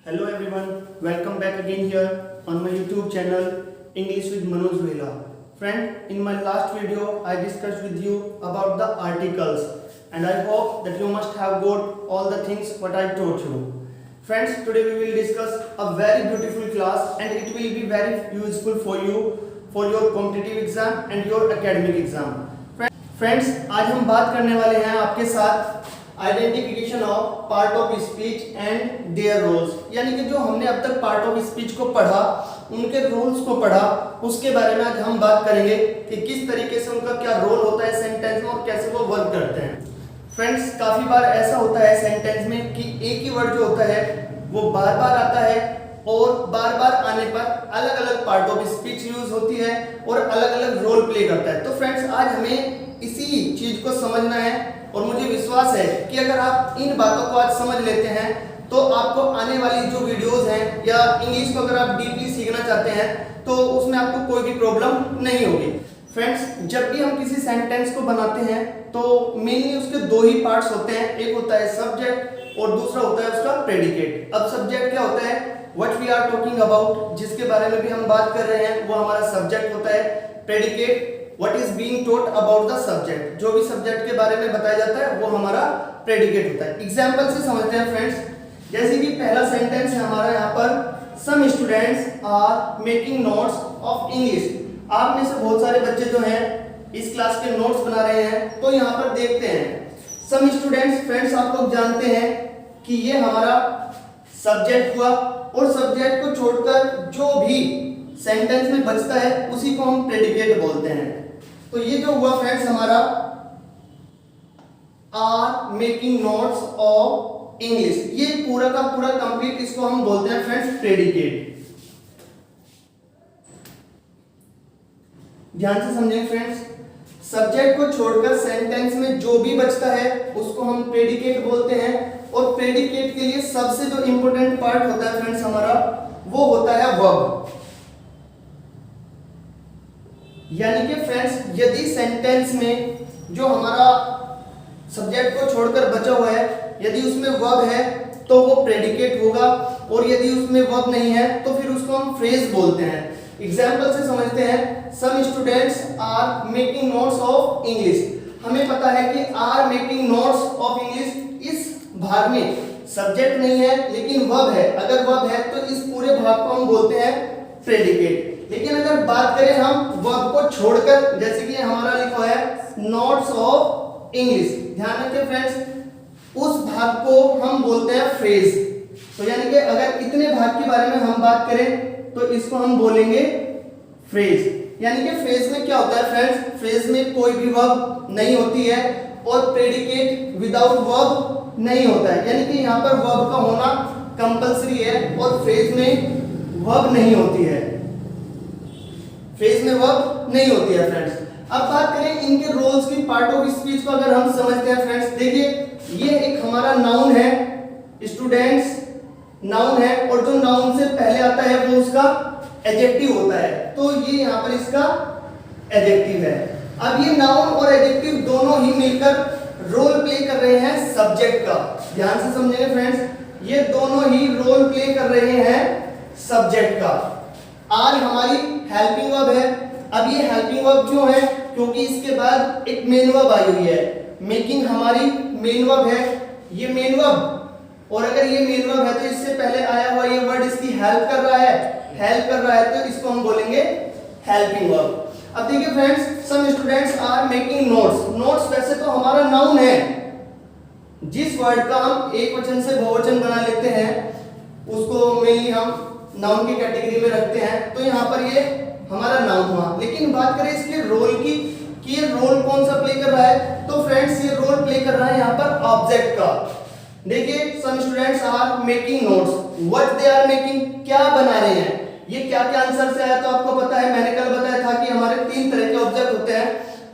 Hello everyone, welcome back again here on my YouTube channel English with Manoj Vela. Friend, in my last video I discussed with you about the articles and I hope that you must have got all the things what I taught you. Friends, today we will discuss a very beautiful class and it will be very useful for you for your competitive exam and your academic exam. Friends, आज हम बात करने वाले हैं आपके साथ identification of part of speech and their roles, यानी कि जो हमने अब तक पार्ट ऑफ स्पीच को पढ़ा, उनके रोल्स को पढ़ा, उसके बारे में आज हम बात करेंगे कि किस तरीके से उनका क्या रोल होता है सेंटेंस में और कैसे वो वर्क करते हैं। फ्रेंड्स, काफी बार ऐसा होता है सेंटेंस में कि एक ही वर्ड जो होता है वो बार बार आता है और बार बार आने पर अलग अलग पार्ट ऑफ स्पीच यूज होती है और अलग अलग रोल प्ले करता है। तो फ्रेंड्स, आज हमें इसी चीज को समझना है और मुझे विश्वास है कि अगर आप इन बातों को आज समझ लेते हैं तो आपको आने वाली जो वीडियोस हैं या इंग्लिश को अगर आप डीपली सीखना चाहते हैं तो उसमें आपको कोई भी प्रॉब्लम नहीं होगी। फ्रेंड्स, जब भी हम किसी सेंटेंस को बनाते हैं तो मेनली उसके दो ही पार्ट्स होते हैं, एक होता है सब्जेक्ट और दूसरा होता है उसका प्रेडिकेट। अब सब्जेक्ट क्या होता है, what we are talking about, जिसके बारे में भी हम बात कर रहे हैं वो हमारा सब्जेक्ट होता है। Predicate, what is being taught about the subject, जो भी सब्जेक्ट के बारे में बताया जाता है वो हमारा प्रेडिकेट होता है। एग्जांपल से समझते हैं फ्रेंड्स, जैसे कि पहला सेंटेंस है हमारा यहाँ पर, some students are making notes of English। आप में से बहुत सारे बच्चे जो हैं इस क्लास के नोट्स बना रहे हैं, तो यहाँ पर देखते हैं some students। फ्रेंड्स, आप लोग जानते हैं कि ये हमारा सब्जेक्ट हुआ और सब्जेक्ट को छोड़कर जो भी सेंटेंस में बचता है उसी को हम प्रेडिकेट बोलते हैं। तो ये जो हुआ फ्रेंड्स हमारा are making notes of English, ये पूरा का पूरा कंप्लीट इसको हम बोलते हैं फ्रेंड्स प्रेडिकेट। ध्यान से समझें फ्रेंड्स, सब्जेक्ट को छोड़कर सेंटेंस में जो भी बचता है उसको हम प्रेडिकेट बोलते हैं और प्रेडिकेट के लिए सबसे जो इंपॉर्टेंट पार्ट होता है फ्रेंड्स हमारा वो होता है वर्ब। यानी कि फ्रेंड्स, यदि सेंटेंस में जो हमारा सब्जेक्ट को छोड़कर बचा हुआ है यदि उसमें वर्ब है तो वो प्रेडिकेट होगा और यदि उसमें वर्ब नहीं है तो फिर उसको हम फ्रेज बोलते हैं। एग्जांपल से समझते हैं, some students are making notes of English. हमें पता है कि are making notes of English, इस भाग में सब्जेक्ट नहीं है लेकिन वर्ब है। अगर वर्ब है तो इस पूरे भाग को हम बोलते हैं प्रेडिकेट। लेकिन अगर बात करें हम वर्ब को छोड़कर, जैसे कि हमारा लिखा है नोट्स ऑफ इंग्लिश, ध्यान रखिए फ्रेंड्स, उस भाग को हम बोलते हैं फ्रेज। तो यानी कि अगर इतने भाग के बारे में हम बात करें तो इसको हम बोलेंगे फ्रेज। यानी कि फ्रेज में क्या होता है फ्रेंड्स, फ्रेज में कोई भी वर्ब नहीं होती है और प्रेडिकेट विदाउट वर्ब नहीं होता है। यानी कि यहाँ पर वर्ब का होना कंपलसरी है और फ्रेज में वर्ब नहीं होती है, फ्रेज में वर्ब नहीं होती है फ्रेंड्स। अब बात करें इनके रोल्स की, पार्ट ऑफ स्पीच को अगर हम समझते हैं फ्रेंड्स, देखिए ये एक हमारा नाउन है, स्टूडेंट्स नाउन है और जो नाउन से पहले आता है वो उसका एडजेक्टिव होता है, तो ये यहाँ पर इसका एडजेक्टिव है। अब ये नाउन और एडजेक्टिव दोनों ही मिलकर रोल प्ले कर रहे हैं सब्जेक्ट का। ध्यान से समझेंगे फ्रेंड्स, ये दोनों ही रोल प्ले कर रहे हैं सब्जेक्ट का। आर हमारी हेल्पिंग वर्ब है। अब ये हेल्पिंग वर्ब क्यों है, क्योंकि इसके बाद एक मेन वर्ब आई हुई है। मेकिंग हमारी मेन वर्ब है, ये मेन वर्ब, और अगर ये मेन वर्ब है तो इससे पहले आया हुआ ये वर्ड इसकी हेल्प कर रहा है, हेल्प कर रहा है तो इसको हम बोलेंगे हेल्पिंग वर्ब। अब देखिए friends, some students are making notes. Notes वैसे तो हमारा नाउन है, जिस वर्ड का हम एक वचन से बहुवचन बना लेते हैं उसको मेनली हम नाउन की कैटेगरी में रखते हैं, तो यहाँ पर ये हमारा नाउन हुआ। लेकिन बात करें इसके रोल की कि ये रोल कौन सा प्ले कर रहा है, तो फ्रेंड्स ये रोल प्ले कर रहा है यहाँ पर ऑब्जेक्ट का। देखिए, some students are making notes, what they are making, क्या बना रहे हैं। ये क्या क्या आंसर से आया तो आपको पता है, मैंने कल बताया था कि हमारे तीन तरह के ऑब्जेक्ट होते हैं,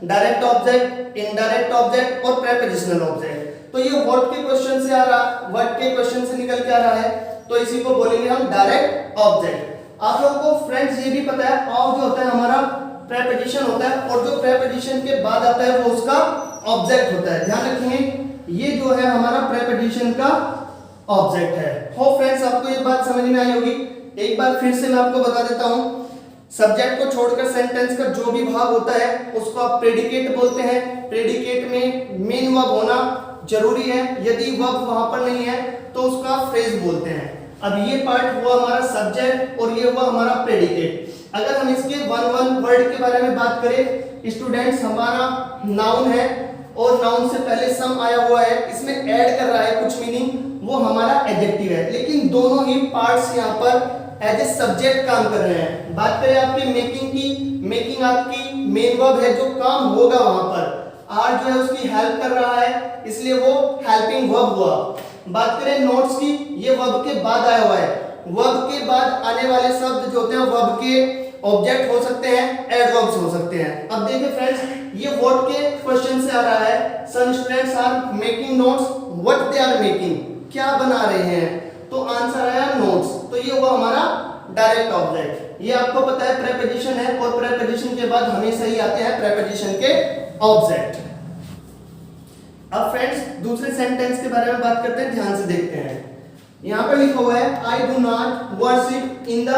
डायरेक्ट ऑब्जेक्ट, इनडायरेक्ट ऑब्जेक्ट और प्रीपोजिशनल ऑब्जेक्ट। तो ये व्हाट के क्वेश्चन से आ रहा, व्हाट के क्वेश्चन से निकल के आ रहा है, तो इसी को बोलेंगे हम डायरेक्ट ऑब्जेक्ट। आप लोगों को फ्रेंड्स ये भी पता है ऑफ जो होता है हमारा प्रीपोजिशन होता है और जो प्रीपोजिशन के बाद आता है वो उसका ऑब्जेक्ट होता है। ध्यान रखेंगे, ये जो है हमारा प्रीपोजिशन का ऑब्जेक्ट है। होप फ्रेंड्स आपको ये ये बात समझ में आई होगी। एक बार फिर से मैं आपको बता देता हूं, सब्जेक्ट को छोड़कर सेंटेंस का जो भी भाग होता है उसको आप प्रेडिकेट बोलते हैं। प्रेडिकेट में मेन वर्ब होना जरूरी है, यदि वर्ब वहां पर नहीं है तो उसको आप फ्रेज बोलते हैं। अब ये पार्ट हुआ हमारा सब्जेक्ट और ये हुआ हमारा प्रेडिकेट। अगर हम इसके वन वर्ड के बारे में बात करें, स्टूडेंट्स हमारा नाउन है और नाउन से पहले सम आया हुआ है, इसमें ऐड कर रहा है कुछ मीनिंग, वो हमारा एडजेक्टिव है। लेकिन दोनों ही पार्ट्स यहाँ पर एज ए सब्जेक्ट काम कर रहे हैं। बात करें आपकी मेकिंग की, मेकिंग आपकी मेन वर्ब है, जो काम होगा वहां पर आर जो है उसकी हेल्प कर रहा है, इसलिए वो हेल्पिंग वर्ब हुआ। बात करें नोट्स की, ये वर्ब के बाद आया हुआ है। वर्ब के बाद आने वाले शब्द जो होते हैं वर्ब के ऑब्जेक्ट हो सकते हैं, एडवर्ब्स हो सकते हैं। अब देखिए फ्रेंड्स, ये व्हाट के क्वेश्चन से आ रहा है। Some students are making notes, what they are making, क्या बना रहे हैं, तो आंसर आया नोट्स। तो ये हुआ हमारा डायरेक्ट ऑब्जेक्ट। ये आपको पता है प्रेपोजिशन है और प्रेपोजिशन के बाद हमेशा ही आते हैं प्रेपोजिशन के ऑब्जेक्ट। अब फ्रेंड्स दूसरे सेंटेंस के बारे में बात करते हैं, ध्यान से देखते हैं। यहां पर लिखा हुआ है I do not worship in the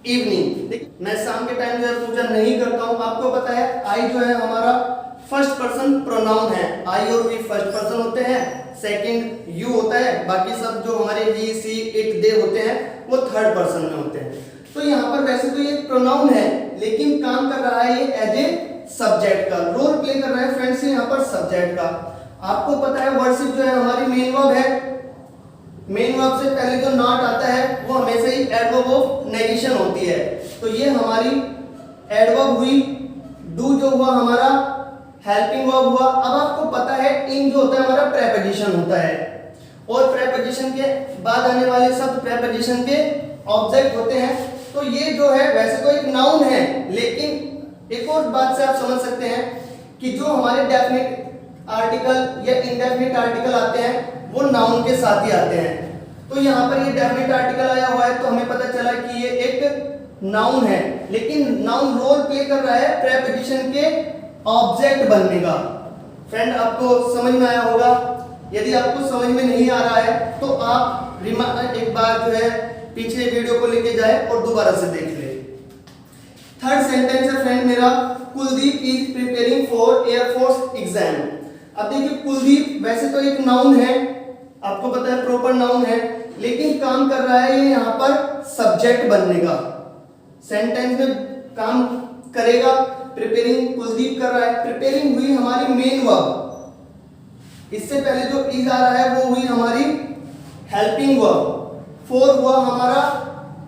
evening. देखिए मैं शाम के टाइम जो पूजा नहीं करता हूं। आपको पता है आई जो है हमारा फर्स्ट पर्सन प्रोनाउन है, आई और वी फर्स्ट पर्सन होते हैं, सेकंड यू होता है, बाकी सब जो हमारे ही सी इट दे होते हैं वो थर्ड पर्सन में होते हैं। तो यहाँ पर वैसे तो ये प्रोनाउन है लेकिन काम कर रहा है ये एज ए सब्जेक्ट का, रोल प्ले कर रहा है फ्रेंड्स यहाँ पर सब्जेक्ट का। आपको पता है वर्शिप जो है हमारी मेन वर्ब है, मेन वर्ब से पहले जो नॉट आता है वो हमेशा ही एडवर्ब ऑफ नेगेशन होती है। तो ये हमारी एडवर्ब हुई, डू जो हुआ हमारा हेल्पिंग वर्ब हुआ। अब आपको पता है इन जो होता है हमारा प्रेपोजिशन होता है और प्रेपोजिशन के बाद आने वाले शब्द प्रेपोजिशन के ऑब्जेक्ट होते हैं। तो ये जो है वैसे तो एक नाउन है, लेकिन एक और बात से आप समझ सकते हैं कि जो हमारे डेफिनिट आर्टिकल या इनडेफिनिट आर्टिकल आते हैं वो नाउन के साथ ही आते हैं। तो यहाँ पर ये डेफिनिट आर्टिकल आया हुआ है तो हमें पता चला कि ये एक नाउन है, लेकिन नाउन रोल प्ले कर रहा है प्रेपोजिशन के ऑब्जेक्ट बनने का। फ्रेंड आपको समझ में आया होगा। यदि आपको समझ में नहीं आ रहा है तो आप एक बार जो है पिछले वीडियो को लेके जाए और दोबारा से देख ले। थर्ड सेंटेंस है फ्रेंड मेरा, Kuldeep is preparing for air force exam. अब देखिए कुलदीप वैसे तो एक नाउन है, आपको पता है प्रॉपर नाउन है, लेकिन काम कर रहा है ये यहाँ पर सब्जेक्ट बनने का। सेंटेंस में काम करेगा, प्रिपेयरिंग कुलदीप कर रहा है, प्रिपेयरिंग हुई हमारी मेन वर्ब, इससे पहले जो इज आ रहा है वो हुई हमारी हेल्पिंग वर्ब, फोर हुआ हमारा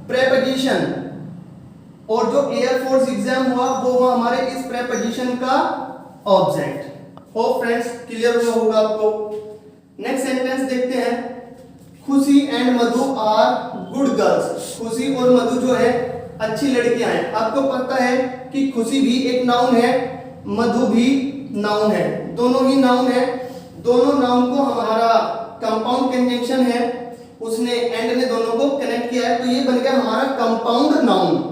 प्रेपोजिशन और जो एयरफोर्स एग्जाम हुआ वो हुआ हमारे इस प्रेपोजिशन का ऑब्जेक्ट। होप फ्रेंड्स क्लियर हुआ होगा आपको। नेक्स्ट सेंटेंस देखते हैं, Khushi and Madhu are good girls. Khushi और मधु जो है अच्छी लड़कियां हैं। आपको पता है कि खुशी भी एक नाउन है, मधु भी नाउन है, दोनों ही नाउन है। दोनों नाउन को हमारा कंपाउंड कंजंक्शन है, उसने एंड ने दोनों को कनेक्ट किया है तो ये बन गया हमारा कंपाउंड नाउन।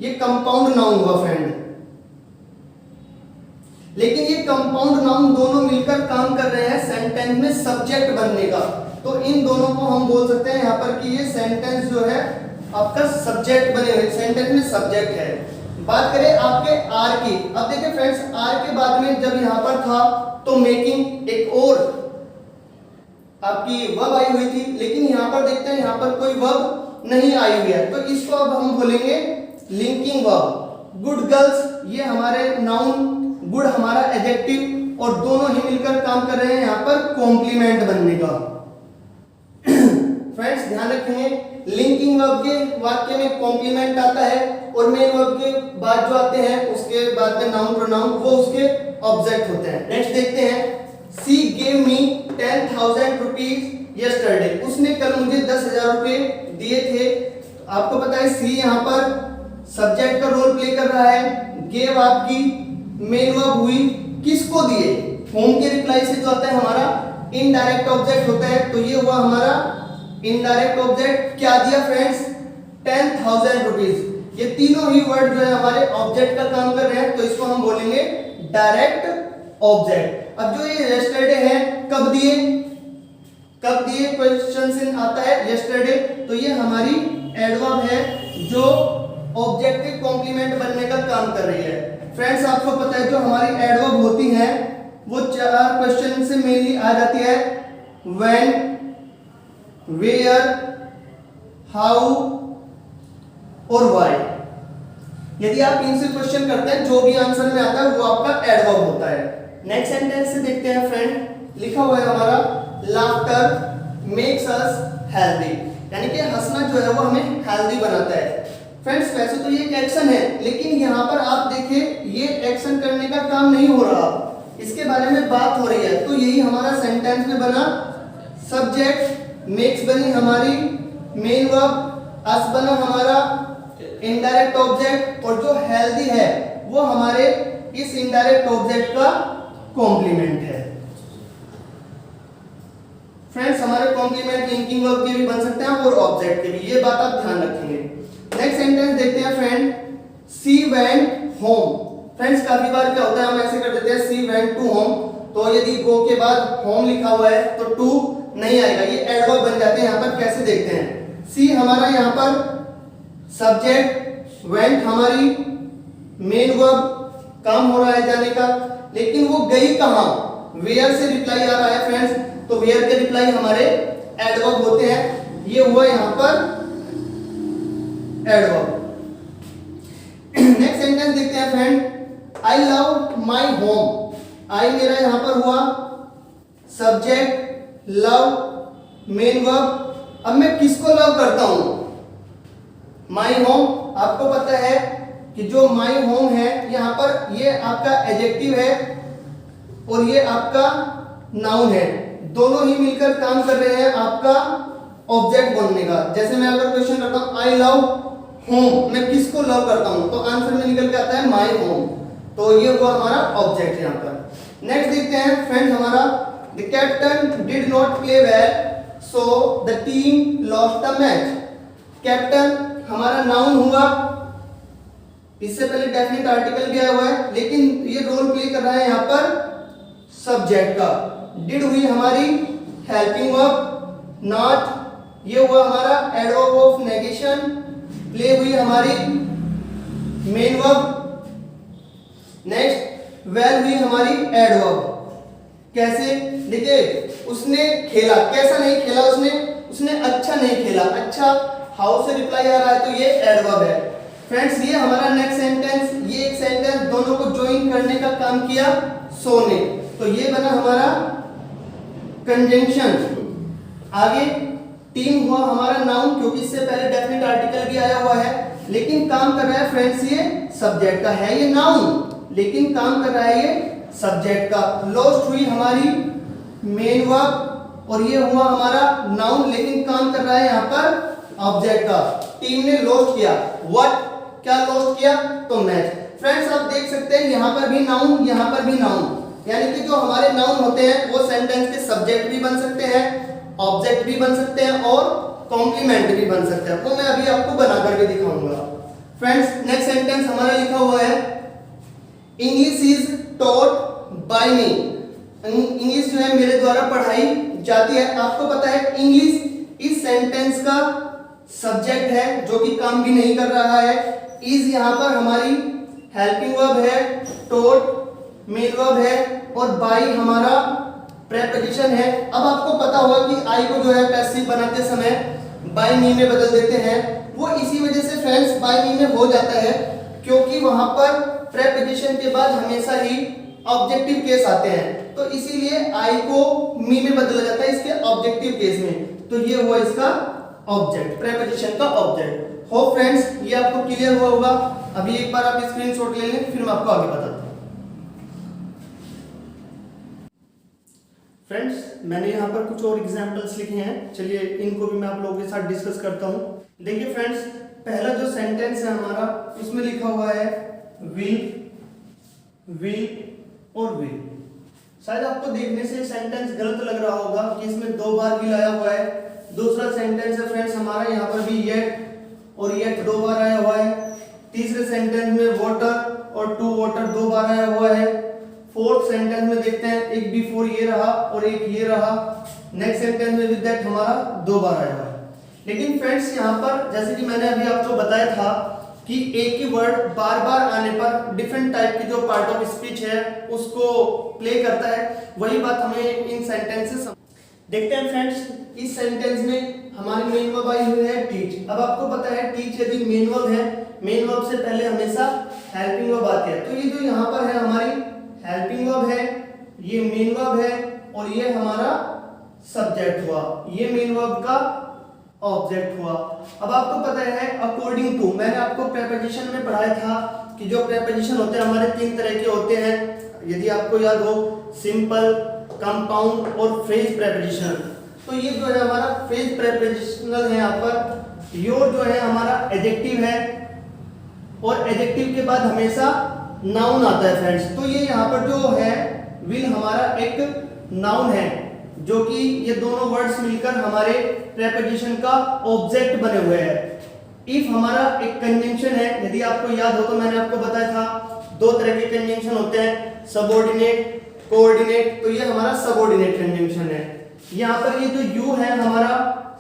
ये कंपाउंड नाउन हुआ फ्रेंड, लेकिन ये कंपाउंड नाउन दोनों मिलकर काम कर रहे हैं सेंटेंस में सब्जेक्ट बनने का। तो इन दोनों को हम बोल सकते हैं यहाँ पर कि ये सेंटेंस जो है आपका सब्जेक्ट बने हुए, सेंटेंस में सब्जेक्ट है। बात करें आपके आर की, अब देखिए फ्रेंड्स आर के बाद में जब यहाँ पर था तो मेकिंग एक और आपकी वर्ब आई हुई थी, लेकिन यहाँ पर देखते हैं यहाँ पर कोई वर्ब नहीं आई हुई है, तो इसको अब हम बोलेंगे लिंकिंग वर्ब। गुड गर्ल्स ये हमारे नाउन, गुड हमारा एडजेक्टिव और दोनों ही मिलकर काम कर रहे हैं यहाँ पर कॉम्प्लीमेंट बनने का। फ्रेंड्स ध्यान रखेंगे लिंकिंग वर्ब के वाक्य में कॉम्प्लीमेंट आता है और मेन वर्ब के बाद जो आते हैं उसके बाद में नाउन प्रोनाउन वो उसके ऑब्जेक्ट होते हैं। नेक्स्ट देखते हैं, सी गेव मी 10,000 रुपीज यस्टरडे। उसने कल मुझे 10,000 रुपए दिए थे। आपको पता है सी यहाँ पर सब्जेक्ट का रोल प्ले कर रहा है, गेव आपकी मेन वर्ब हुई, किसको दिए, होम के रिप्लाई से जो आता है हमारा इनडायरेक्ट ऑब्जेक्ट होता है, तो ये हुआ हमारा इनडायरेक्ट ऑब्जेक्ट। क्या दिया फ्रेंड्स, 10,000 रुपीज। ये तीनों ही वर्ड जो है हमारे ऑब्जेक्ट का काम कर रहे हैं, तो इसको हम बोलेंगे डायरेक्ट ऑब्जेक्ट। अब जो ये यस्टरडे है कब दिए, कब दिए क्वेश्चन इन आता है यस्टरडे, तो ये हमारी एडवर्ब है जो ऑब्जेक्टिव कॉम्प्लीमेंट बनने का काम कर रही है। फ्रेंड्स आपको पता है जो हमारी एडवर्ब होती है वो 4 क्वेश्चन से मेनली आ जाती है, व्हेन, वेयर, हाउ और व्हाई। यदि आप इनसे क्वेश्चन करते हैं जो भी आंसर में आता है वो आपका एडवर्ब होता है। नेक्स्ट सेंटेंस से देखते हैं फ्रेंड, लिखा हुआ है हमारा लाफ्टर मेक्स अस हेल्दी, यानी कि हंसना जो है वो हमें हेल्दी बनाता है। फ्रेंड्स वैसे तो ये एक एक्शन है, लेकिन यहाँ पर आप देखिए ये एक्शन करने का काम नहीं हो रहा, इसके बारे में बात हो रही है। तो यही हमारा सेंटेंस में बना सब्जेक्ट, मेक्स बनी हमारी मेन वर्ब, अस बना हमारा इनडायरेक्ट ऑब्जेक्ट, और जो हेल्दी है वो हमारे इस इनडायरेक्ट ऑब्जेक्ट का कॉम्प्लीमेंट है। फ्रेंड्स हमारे कॉम्प्लीमेंट लिंकिंग वर्ब के भी बन सकते हैं और ऑब्जेक्ट के भी, ये बात आप ध्यान रखेंगे। नेक्स्ट सेंटेंस देखते हैं friend, she went home. Friends काफी बार क्या होता है हम ऐसे कर देते हैं शी वेंट टू होम, तो यदि गो के बाद होम लिखा हुआ है तो टू नहीं आएगा, ये एडवर्ब बन जाते हैं। यहाँ पर कैसे देखते हैं, सी हमारा यहाँ पर सब्जेक्ट, वेंट हमारी मेन वर्ब, काम हो रहा है जाने का, लेकिन वो गई कहाँ, वेयर से रिप्लाई आ रहा है फ्रेंड्स, तो वेयर के रिप्लाई हमारे एडवर्ब होते हैं, ये हुआ यहाँ पर एडवर्ब। नेक्स्ट सेंटेंस देखते हैं friend, I love my home. I मेरा यहाँ पर हुआ सब्जेक्ट, लव मेन वर्ब। अब मैं किसको लव करता हूं, माई होम। आपको पता है कि जो माई होम है यहाँ पर ये आपका एडजेक्टिव है और ये आपका नाउन है, दोनों ही मिलकर काम कर रहे हैं आपका ऑब्जेक्ट बनने का। जैसे मैं अगर क्वेश्चन करता हूं आई लव होम, मैं किसको लव करता हूं, तो आंसर में निकल के आता है माई होम, तो ये हुआ हमारा ऑब्जेक्ट यहाँ पर। नेक्स्ट देखते हैं फ्रेंड्स हमारा, the captain did not play well so the team lost the match. Captain हमारा नाउन हुआ, इससे पहले डेफिनेट आर्टिकल भी आया हुआ है, लेकिन ये रोल प्ले कर रहा है यहाँ पर सब्जेक्ट का। डिड हुई हमारी हेल्पिंग वर्ब, नॉट ये हुआ हमारा एडवर्ब ऑफ नेगेशन, प्ले हुई हमारी मेन वर्ब, नेक्स्ट वेल हुई हमारी एडवर्ब। कैसे देखिए, उसने खेला, कैसा नहीं खेला उसने अच्छा नहीं खेला, अच्छा हाउ से रिप्लाई आ रहा है तो ये एडवर्ब है। फ्रेंड्स ये हमारा नेक्स्ट सेंटेंस, ये एक सेंटेंस दोनों को ज्वाइन करने का काम किया सो ने, तो ये बना हमारा कंजंक्शन। आगे टीम हुआ हमारा नाउन, क्योंकि इससे पहले डेफिनेट आर्टिकल भी आया हुआ है, लेकिन काम कर रहा है फ्रेंड्स ये सब्जेक्ट का है, ये नाउन लेकिन काम कर रहा है ये सब्जेक्ट का। लॉस्ट हुई हमारी मेन वर्ब और ये हुआ हमारा नाउन, लेकिन काम कर रहा है यहाँ पर ऑब्जेक्ट का। टीम ने लॉस्ट किया, व्हाट क्या लॉस्ट किया, तो मैच। फ्रेंड्स आप देख सकते हैं यहाँ पर भी नाउन, यहाँ पर भी नाउन, यानी कि जो हमारे नाउन होते हैं वो सेंटेंस के सब्जेक्ट भी बन सकते हैं, ऑब्जेक्ट भी बन सकते हैं और कॉम्प्लीमेंट भी बन सकते हैं, वो मैं अभी आपको बना करके दिखाऊंगा। फ्रेंड्स नेक्स्ट सेंटेंस हमारा लिखा हुआ है, English is taught by me. English जो है मेरे द्वारा पढ़ाई जाती है। आपको पता है इंग्लिश इस सेंटेंस का सब्जेक्ट है जो कि काम भी नहीं कर रहा है। इज यहाँ पर हमारी हेल्पिंग वर्ब है, टॉट मेन वर्ब है और बाय हमारा प्रेपोजिशन है। अब आपको पता होगा कि आई को जो है पैसिव बनाते समय बाय मी में बदल देते हैं, वो इसी वजह से फ्रेंड्स बाय मी में हो जाता है, क्योंकि वहां पर प्रेपोजिशन के बाद हमेशा ही ऑब्जेक्टिव केस आते हैं, तो इसीलिए आई को मी में बदला जाता है इसके ऑब्जेक्टिव केस में। तो ये हुआ इसका ऑब्जेक्ट, प्रेपोजिशन का ऑब्जेक्ट। होप फ्रेंड्स ये आपको क्लियर हुआ होगा। अभी एक बार आप स्क्रीनशॉट ले लें, फिर मैं आपको आगे बताता हूँ। फ्रेंड्स मैंने यहाँ पर कुछ और एग्जांपल्स लिखे हैं, चलिए इनको भी मैं आप लोगों के साथ डिस्कस करता हूँ। देखिए फ्रेंड्स पहला जो सेंटेंस है हमारा, उसमें लिखा हुआ है विल और विल। शायद आपको देखने से सेंटेंस गलत लग रहा होगा कि इसमें 2 बार विल आया हुआ है। दूसरा सेंटेंस है फ्रेंड्स हमारा यहाँ पर भी येट और येट 2 बार आया हुआ है। तीसरे सेंटेंस में वाटर और टू वाटर 2 बार आया हुआ है। फोर्थ सेंटेंस में देखते हैं एक बिफोर ये रहा और एक ये रहा। नेक्स्ट सेंटेंस में भी दैट हमारा 2 बार आया हुआ है। लेकिन फ्रेंड्स यहाँ पर जैसे कि मैंने अभी आपको बताया था कि एक ही वर्ड बार बार आने पर डिफरेंट टाइप की जो पार्ट ऑफ स्पीच है उसको प्ले करता है, वही बात हमें इन सेंटेंसेस देखते हैं फ्रेंड्स। इस सेंटेंस में हमारी मेन वर्ब आई हुई है टीच। अब आपको पता है टीच यदि मेन वर्ब है, मेन वर्ब से पहले हमेशा हेल्पिंग वर्ब आती है। तो ये जो यहाँ पर है हमारी हेल्पिंग वर्ब है, ये मेन वर्ब है और ये हमारा सब्जेक्ट हुआ, ये मेन वर्ब का ऑब्जेक्ट हुआ। अब आपको पता है अकॉर्डिंग टू, मैंने आपको प्रेपोजिशन में पढ़ाया था कि जो प्रेपोजिशन होते हैं हमारे 3 तरह के होते हैं, यदि आपको याद हो, सिंपल, कंपाउंड और फ्रेज प्रेपोजिशन। तो ये जो है हमारा फ्रेज प्रेपोजिशनल है, यहाँ पर योर जो है हमारा एडजेक्टिव है और एडजेक्टिव के बाद हमेशा नाउन आता है फ्रेंड्स। तो ये यहाँ पर जो है विल हमारा एक नाउन है, जो कि ये दोनों वर्ड्स मिलकर हमारे प्रेपोजिशन का ऑब्जेक्ट बने हुए हैं। इफ हमारा एक कंजंक्शन है, यदि आपको याद हो तो मैंने आपको बताया था 2 तरह के कंजंक्शन होते हैं, सबऑर्डिनेट, कोऑर्डिनेट। तो ये हमारा सबऑर्डिनेट कंजंक्शन है। यहाँ पर ये जो यू है हमारा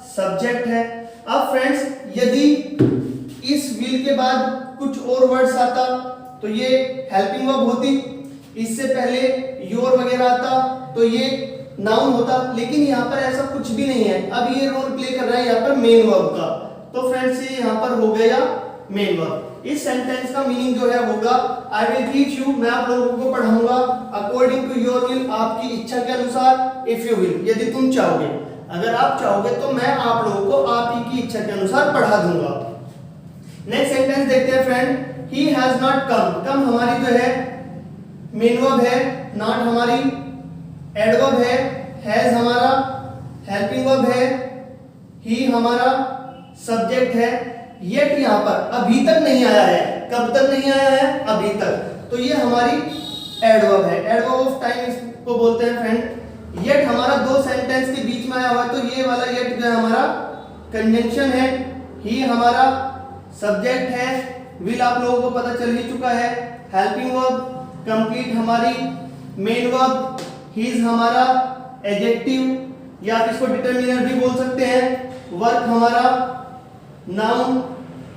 सब्जेक्ट है। अब फ्रेंड्स यदि इस विल के बाद कुछ और वर्ड्स आता तो ये हेल्पिंग वर्ब होती, इससे पहले योर वगैरह आता तो ये नाउन होता, लेकिन यहाँ पर ऐसा कुछ भी नहीं है। अब ये रोल प्ले कर रहा है यहाँ पर मेन वर्ब का। तो फ्रेंड्स ये यहाँ पर हो गया मेन वर्ब। इस सेंटेंस का मीनिंग जो है होगा आई विल टीच यू, मैं आप लोगों को पढ़ाऊंगा अकॉर्डिंग टू योर विल, आपकी इच्छा के अनुसार, इफ यू विल, यदि तुम चाहोगे। अगर आप चाहोगे तो मैं आप लोगों को आप ही की इच्छा के अनुसार पढ़ा दूंगा। नेक्स्ट सेंटेंस देखते हैं friend, he has not come. Come हमारी जो है मेन वर्ब है, नॉट हमारी एडवर्ब है, हैज हमारा हेल्पिंग वर्ब है, ही हमारा सब्जेक्ट है। येट यहाँ पर अभी तक नहीं आया है, कब तक नहीं आया है? अभी तक। तो ये हमारी एडवर्ब है, एडवर्ब ऑफ टाइम इसको बोलते हैं फ्रेंड। येट हमारा 2 सेंटेंस के बीच में आया हुआ है, तो ये वाला येट जो है हमारा कंजंक्शन है, ही हमारा सब्जेक्ट है, विल आप लोगों को पता चल ही चुका है, हेल्पिंग वर्ब, कंप्लीट हमारी मेन वर्ब, हीज हमारा एडजेक्टिव या आप इसको डिटरमिनर भी बोल सकते हैं, वर्क हमारा नाउन,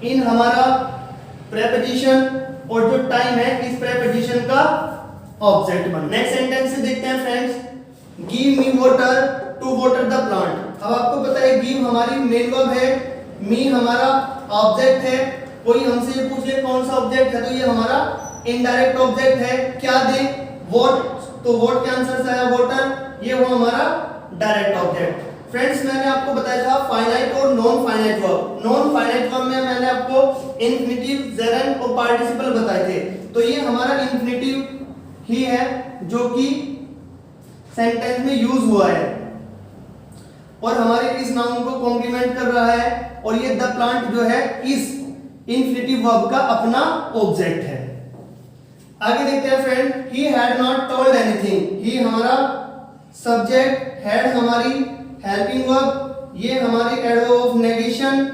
इन हमारा प्रेपोजिशन और जो टाइम है इस प्रेपोजिशन का ऑब्जेक्ट बन। नेक्स्ट सेंटेंस से देखते हैं friends, give me water to water the plant. अब आपको पता है गिव हमारी मेन वर्ब है, मी हमारा ऑब्जेक्ट है। कोई हमसे ये पूछ ले कौन सा ऑब्जेक्ट है, तो ये हमारा इनडायरेक्ट ऑब्जेक्ट है। क्या दे? वॉट, तो वॉट के आंसर से आया वाटर, ये वो हमारा डायरेक्ट ऑब्जेक्ट। फ्रेंड्स मैंने आपको बताया था फाइनाइट और non finite verb. Non finite verb में मैंने आपको इंफिनिटिव, जेरंड और पार्टिसिपल बताए थे। तो ये हमारा इंफिनिटिव ही है जो कि सेंटेंस में यूज हुआ है और हमारे इस नाउन को कॉम्प्लीमेंट कर रहा है, और ये द प्लांट जो है इस इंफिनिटिव वर्ब का अपना ऑब्जेक्ट है। आगे देखते हैं friend, he had not told anything. He हमारा सब्जेक्ट, हैड हमारी हेल्पिंग वर्ब, ये हमारी एडवर्ब ऑफ नेगेशन,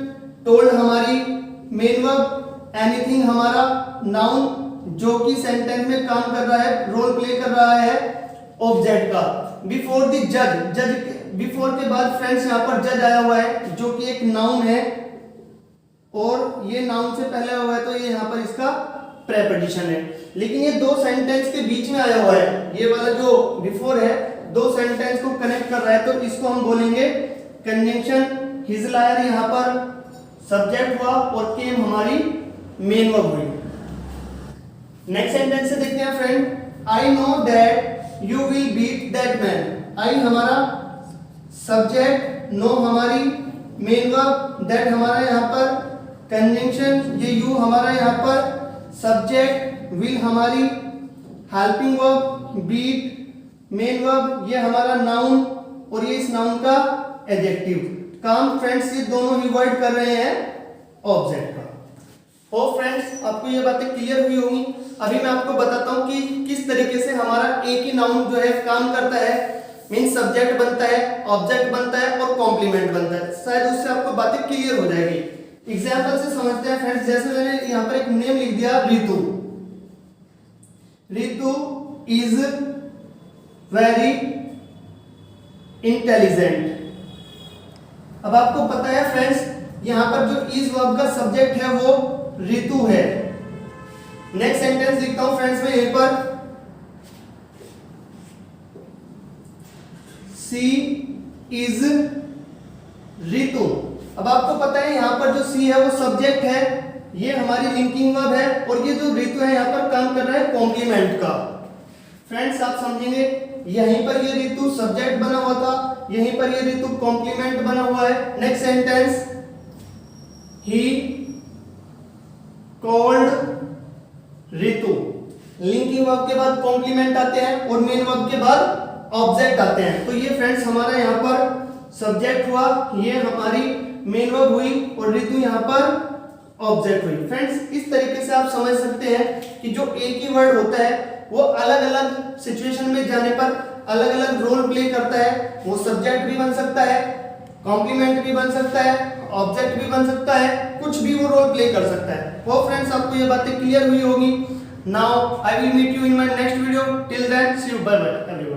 टोल्ड हमारी मेन वर्ब, एनीथिंग हमारा नाउन जो कि सेंटेंस में काम कर रहा है, रोल प्ले कर रहा है ऑब्जेक्ट का। बिफोर द जज, जज बिफोर के बाद फ्रेंड्स यहाँ पर जज आया हुआ है जो कि एक नाउन है, और ये नाउन से पहले हुआ है तो ये यहाँ पर इसका प्रेपोजिशन है। लेकिन ये 2 सेंटेंस के बीच में आया हुआ है, ये वाला जो बिफोर है 2 सेंटेंस को कनेक्ट कर रहा है, तो इसको हम बोलेंगे कंजंक्शन। हिज लायर यहाँ पर सब्जेक्ट हुआ और केम हमारी मेन वर्ब हुई। नेक्स्ट सेंटेंस से देखते हैं friend, I know that you will beat that man. I हमारा सब्जेक्ट, नो हमारी मेन वर्ब, दैट हमारा यहाँ पर कंजंक्शन, ये यू हमारा यहाँ पर सब्जेक्ट, विल हमारी helping verb, beat main verb, ये हमारा नाउन और ये इस नाउन का एडजेक्टिव। काम फ्रेंड्स ये दोनों ही वर्ड कर रहे हैं ऑब्जेक्ट का। हो फ्रेंड्स आपको ये बातें क्लियर हुई होंगी। अभी मैं आपको बताता हूँ कि किस तरीके से हमारा एक ही नाउन जो है काम करता है, मीन सब्जेक्ट बनता है, ऑब्जेक्ट बनता है और कॉम्प्लीमेंट बनता है। शायद उससे आपको बातें क्लियर हो जाएगी। एग्जाम्पल से समझते हैं फ्रेंड्स, जैसे मैंने यहाँ पर एक नेम लिख दिया Ritu. Ritu is very intelligent. अब आपको पता है फ्रेंड्स, यहां पर जो इज वर्ब का सब्जेक्ट है वो ऋतु है। नेक्स्ट सेंटेंस लिखता हूं फ्रेंड्स मैं यहीं पर, सी इज ऋतु। अब आपको पता है यहां पर जो सी है वो सब्जेक्ट है, ये हमारी लिंकिंग वर्ब है, और ये जो ऋतु है यहां पर काम कर रहा है कॉम्प्लीमेंट का। फ्रेंड्स आप समझेंगे, यहीं पर ये ऋतु सब्जेक्ट बना हुआ था, यहीं पर ये ऋतु कॉम्प्लीमेंट बना हुआ है। Next sentence, he called Ritu. Linking verb के बाद कॉम्प्लीमेंट आते हैं और मेन वर्ब के बाद ऑब्जेक्ट आते हैं। तो ये फ्रेंड्स हमारा यहाँ पर सब्जेक्ट हुआ, ये हमारी मेन वर्ब हुई, और ऋतु यहाँ पर ऑब्जेक्ट हुई। फ्रेंड्स इस तरीके से आप समझ सकते हैं कि जो एक ही वर्ड होता है वो अलग अलग सिचुएशन में जाने पर अलग अलग रोल प्ले करता है। वो सब्जेक्ट भी बन सकता है, कॉम्प्लीमेंट भी बन सकता है, ऑब्जेक्ट भी बन सकता है, कुछ भी वो रोल प्ले कर सकता है। वो फ्रेंड्स आपको ये बातें क्लियर हुई होगी। Now I will meet you in my next video. Till then see you, bye bye.